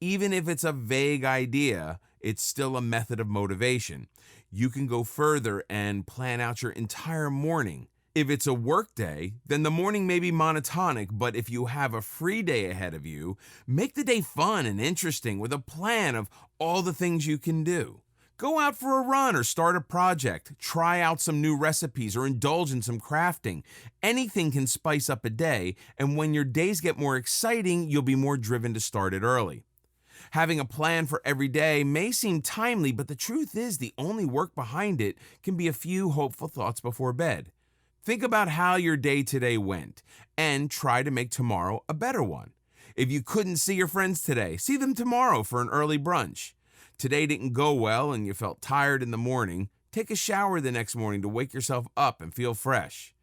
A: Even if it's a vague idea, it's still a method of motivation. You can go further and plan out your entire morning. If it's a work day, then the morning may be monotonic, but if you have a free day ahead of you, make the day fun and interesting with a plan of all the things you can do. Go out for a run or start a project, try out some new recipes or indulge in some crafting. Anything can spice up a day, and when your days get more exciting, you'll be more driven to start it early. Having a plan for every day may seem timely, but the truth is the only work behind it can be a few hopeful thoughts before bed. Think about how your day today went and try to make tomorrow a better one. If you couldn't see your friends today, see them tomorrow for an early brunch. Today didn't go well and you felt tired in the morning, take a shower the next morning to wake yourself up and feel fresh.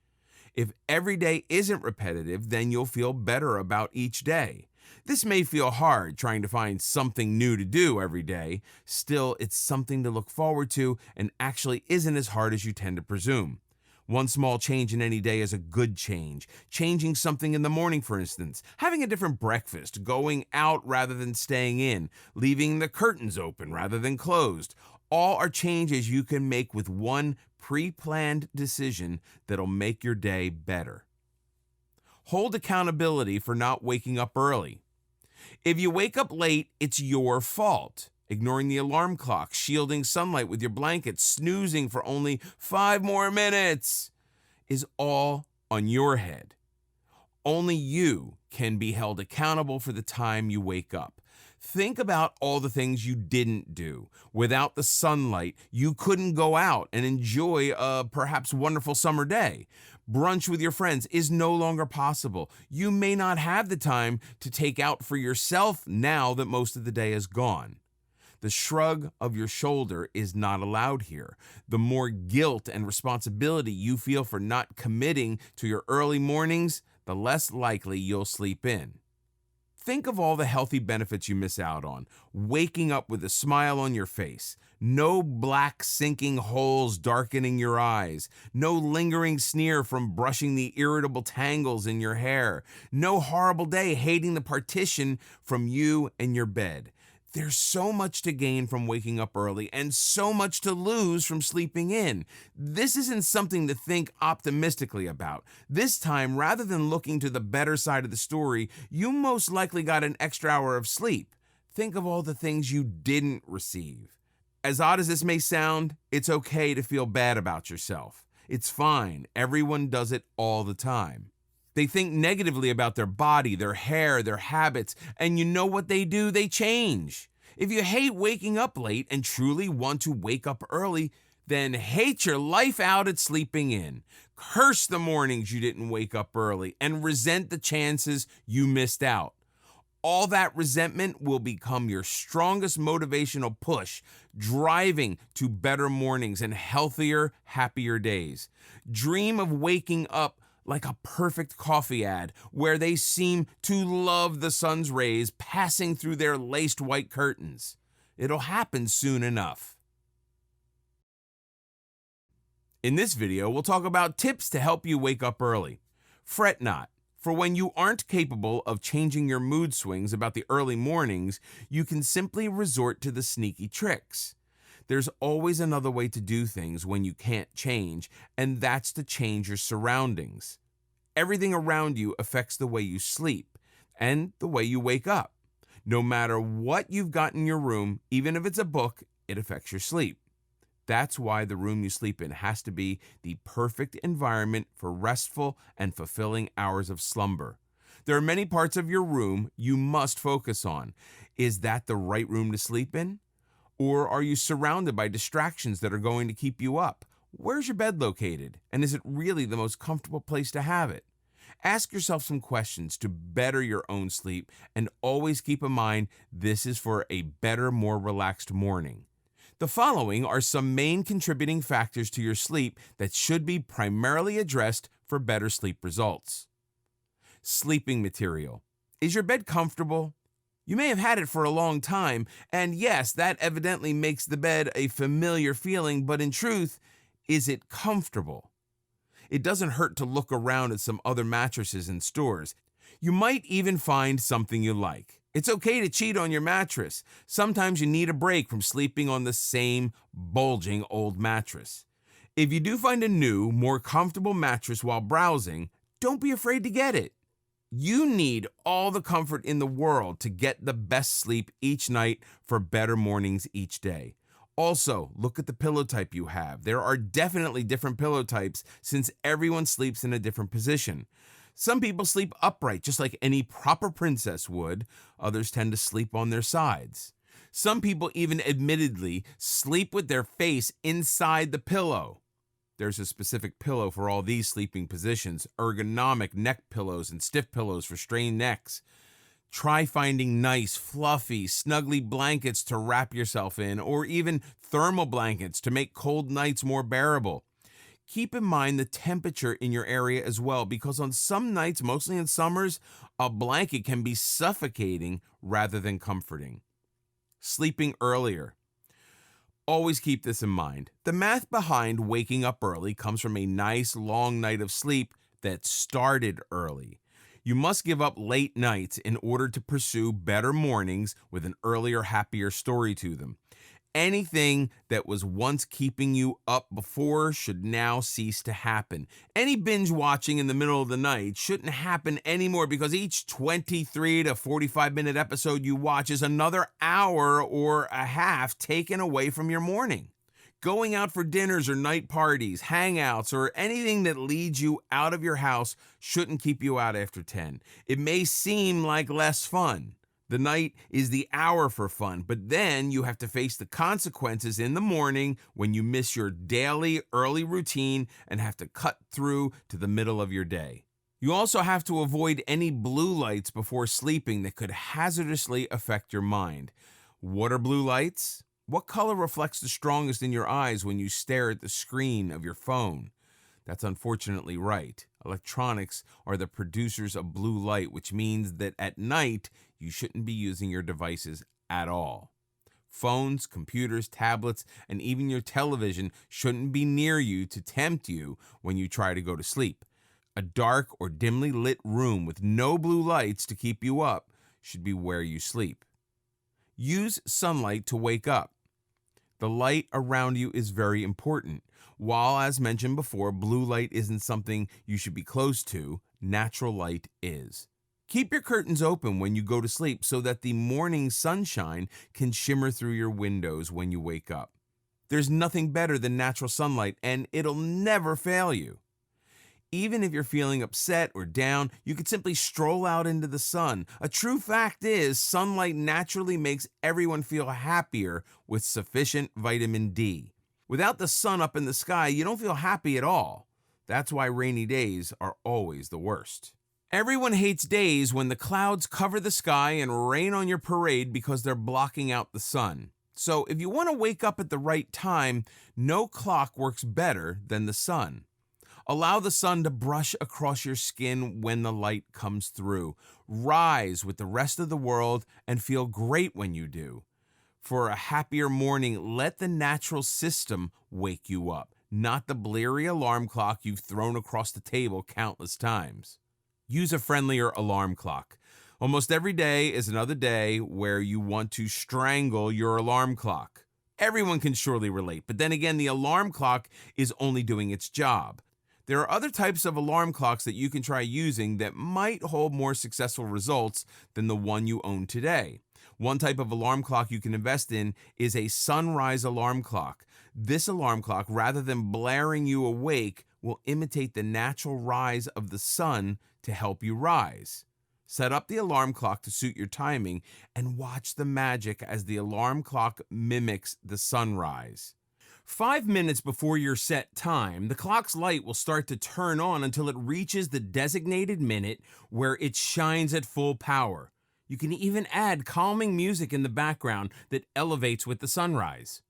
A: If every day isn't repetitive, then you'll feel better about each day. This may feel hard, trying to find something new to do every day. Still, it's something to look forward to and actually isn't as hard as you tend to presume. One small change in any day is a good change. Changing something in the morning, for instance, having a different breakfast, going out rather than staying in, leaving the curtains open rather than closed. All are changes you can make with one pre-planned decision that'll make your day better. Hold accountability for not waking up early. If you wake up late, it's your fault. Ignoring the alarm clock, shielding sunlight with your blanket, snoozing for only 5 more minutes is all on your head. Only you can be held accountable for the time you wake up. Think about all the things you didn't do. Without the sunlight, you couldn't go out and enjoy a perhaps wonderful summer day. Brunch with your friends is no longer possible. You may not have the time to take out for yourself now that most of the day is gone. The shrug of your shoulder is not allowed here. The more guilt and responsibility you feel for not committing to your early mornings, the less likely you'll sleep in. Think of all the healthy benefits you miss out on. Waking up with a smile on your face. No black sinking holes darkening your eyes. No lingering sneer from brushing the irritable tangles in your hair. No horrible day hating the partition from you and your bed. There's so much to gain from waking up early and so much to lose from sleeping in. This isn't something to think optimistically about. This time, rather than looking to the better side of the story, you most likely got an extra hour of sleep. Think of all the things you didn't receive. As odd as this may sound, it's okay to feel bad about yourself. It's fine. Everyone does it all the time. They think negatively about their body, their hair, their habits, and you know what they do? They change. If you hate waking up late and truly want to wake up early, then hate your life out at sleeping in. Curse the mornings you didn't wake up early and resent the chances you missed out. All that resentment will become your strongest motivational push, driving to better mornings and healthier, happier days. Dream of waking up like a perfect coffee ad where they seem to love the sun's rays passing through their laced white curtains. It'll happen soon enough. In this video, we'll talk about tips to help you wake up early. Fret not. For when you aren't capable of changing your mood swings about the early mornings, you can simply resort to the sneaky tricks. There's always another way to do things when you can't change, and that's to change your surroundings. Everything around you affects the way you sleep and the way you wake up. No matter what you've got in your room, even if it's a book, it affects your sleep. That's why the room you sleep in has to be the perfect environment for restful and fulfilling hours of slumber. There are many parts of your room you must focus on. Is that the right room to sleep in? Or are you surrounded by distractions that are going to keep you up? Where's your bed located? And is it really the most comfortable place to have it? Ask yourself some questions to better your own sleep, and always keep in mind this is for a better, more relaxed morning. The following are some main contributing factors to your sleep that should be primarily addressed for better sleep results. Sleeping material. Is your bed comfortable? You may have had it for a long time, and yes, that evidently makes the bed a familiar feeling, but in truth, is it comfortable? It doesn't hurt to look around at some other mattresses in stores. You might even find something you like. It's okay to cheat on your mattress. Sometimes you need a break from sleeping on the same bulging old mattress. If you do find a new, more comfortable mattress while browsing, don't be afraid to get it. You need all the comfort in the world to get the best sleep each night for better mornings each day. Also, look at the pillow type you have. There are definitely different pillow types since everyone sleeps in a different position. Some people sleep upright, just like any proper princess would. Others tend to sleep on their sides. Some people even admittedly sleep with their face inside the pillow. There's a specific pillow for all these sleeping positions, ergonomic neck pillows and stiff pillows for strained necks. Try finding nice, fluffy, snuggly blankets to wrap yourself in, or even thermal blankets to make cold nights more bearable. Keep in mind the temperature in your area as well, because on some nights, mostly in summers, a blanket can be suffocating rather than comforting. Sleeping earlier. Always keep this in mind. The math behind waking up early comes from a nice long night of sleep that started early. You must give up late nights in order to pursue better mornings with an earlier, happier story to them. Anything that was once keeping you up before should now cease to happen. Any binge watching in the middle of the night shouldn't happen anymore, because each 23 to 45-minute episode you watch is another hour or a half taken away from your morning. Going out for dinners or night parties, hangouts, or anything that leads you out of your house shouldn't keep you out after 10. It may seem like less fun. The night is the hour for fun, but then you have to face the consequences in the morning when you miss your daily early routine and have to cut through to the middle of your day. You also have to avoid any blue lights before sleeping that could hazardously affect your mind. What are blue lights? What color reflects the strongest in your eyes when you stare at the screen of your phone? That's unfortunately right. Electronics are the producers of blue light, which means that at night, you shouldn't be using your devices at all. Phones, computers, tablets, and even your television shouldn't be near you to tempt you when you try to go to sleep. A dark or dimly lit room with no blue lights to keep you up should be where you sleep. Use sunlight to wake up. The light around you is very important. While, as mentioned before, blue light isn't something you should be close to, natural light is. Keep your curtains open when you go to sleep so that the morning sunshine can shimmer through your windows when you wake up. There's nothing better than natural sunlight, and it'll never fail you. Even if you're feeling upset or down, you could simply stroll out into the sun. A true fact is, sunlight naturally makes everyone feel happier with sufficient vitamin D. Without the sun up in the sky, you don't feel happy at all. That's why rainy days are always the worst. Everyone hates days when the clouds cover the sky and rain on your parade because they're blocking out the sun. So if you want to wake up at the right time, no clock works better than the sun. Allow the sun to brush across your skin when the light comes through. Rise with the rest of the world and feel great when you do. For a happier morning, let the natural system wake you up, not the bleary alarm clock you've thrown across the table countless times. Use a friendlier alarm clock. Almost every day is another day where you want to strangle your alarm clock. Everyone can surely relate, but then again, the alarm clock is only doing its job. There are other types of alarm clocks that you can try using that might hold more successful results than the one you own today. One type of alarm clock you can invest in is a sunrise alarm clock. This alarm clock, rather than blaring you awake, will imitate the natural rise of the sun to help you rise. Set up the alarm clock to suit your timing and watch the magic as the alarm clock mimics the sunrise. 5 minutes before your set time, the clock's light will start to turn on until it reaches the designated minute where it shines at full power. You can even add calming music in the background that elevates with the sunrise.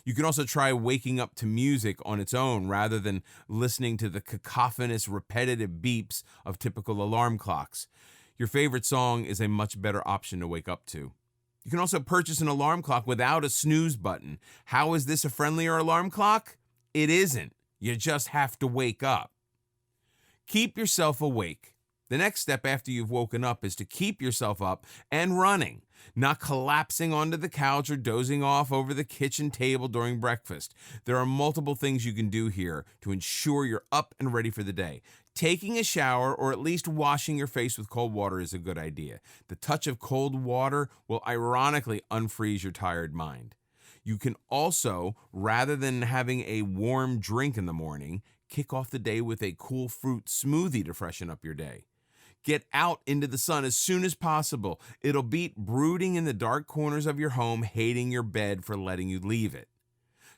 A: You can also try waking up to music on its own rather than listening to the cacophonous, repetitive beeps of typical alarm clocks. Your favorite song is a much better option to wake up to. You can also purchase an alarm clock without a snooze button. How is this a friendlier alarm clock? It isn't. You just have to wake up. Keep yourself awake. The next step after you've woken up is to keep yourself up and running, not collapsing onto the couch or dozing off over the kitchen table during breakfast. There are multiple things you can do here to ensure you're up and ready for the day. Taking a shower or at least washing your face with cold water is a good idea. The touch of cold water will ironically unfreeze your tired mind. You can also, rather than having a warm drink in the morning, kick off the day with a cool fruit smoothie to freshen up your day. Get out into the sun as soon as possible. It'll beat brooding in the dark corners of your home, hating your bed for letting you leave it.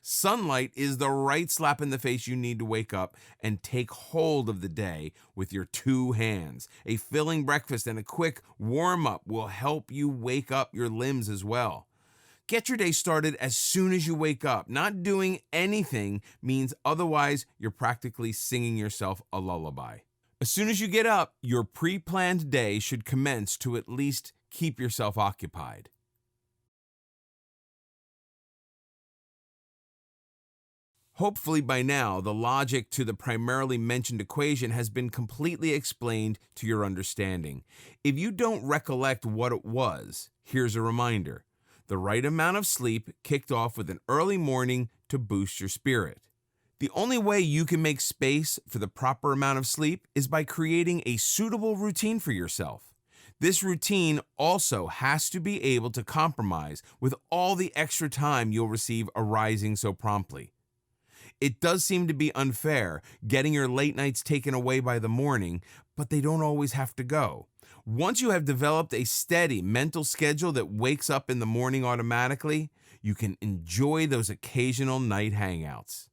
A: Sunlight is the right slap in the face you need to wake up and take hold of the day with your two hands. A filling breakfast and a quick warm-up will help you wake up your limbs as well. Get your day started as soon as you wake up. Not doing anything means otherwise you're practically singing yourself a lullaby. As soon as you get up, your pre-planned day should commence to at least keep yourself occupied. Hopefully by now, the logic to the primarily mentioned equation has been completely explained to your understanding. If you don't recollect what it was, here's a reminder. The right amount of sleep kicked off with an early morning to boost your spirit. The only way you can make space for the proper amount of sleep is by creating a suitable routine for yourself. This routine also has to be able to compromise with all the extra time you'll receive arising so promptly. It does seem to be unfair getting your late nights taken away by the morning, but they don't always have to go. Once you have developed a steady mental schedule that wakes up in the morning automatically, you can enjoy those occasional night hangouts.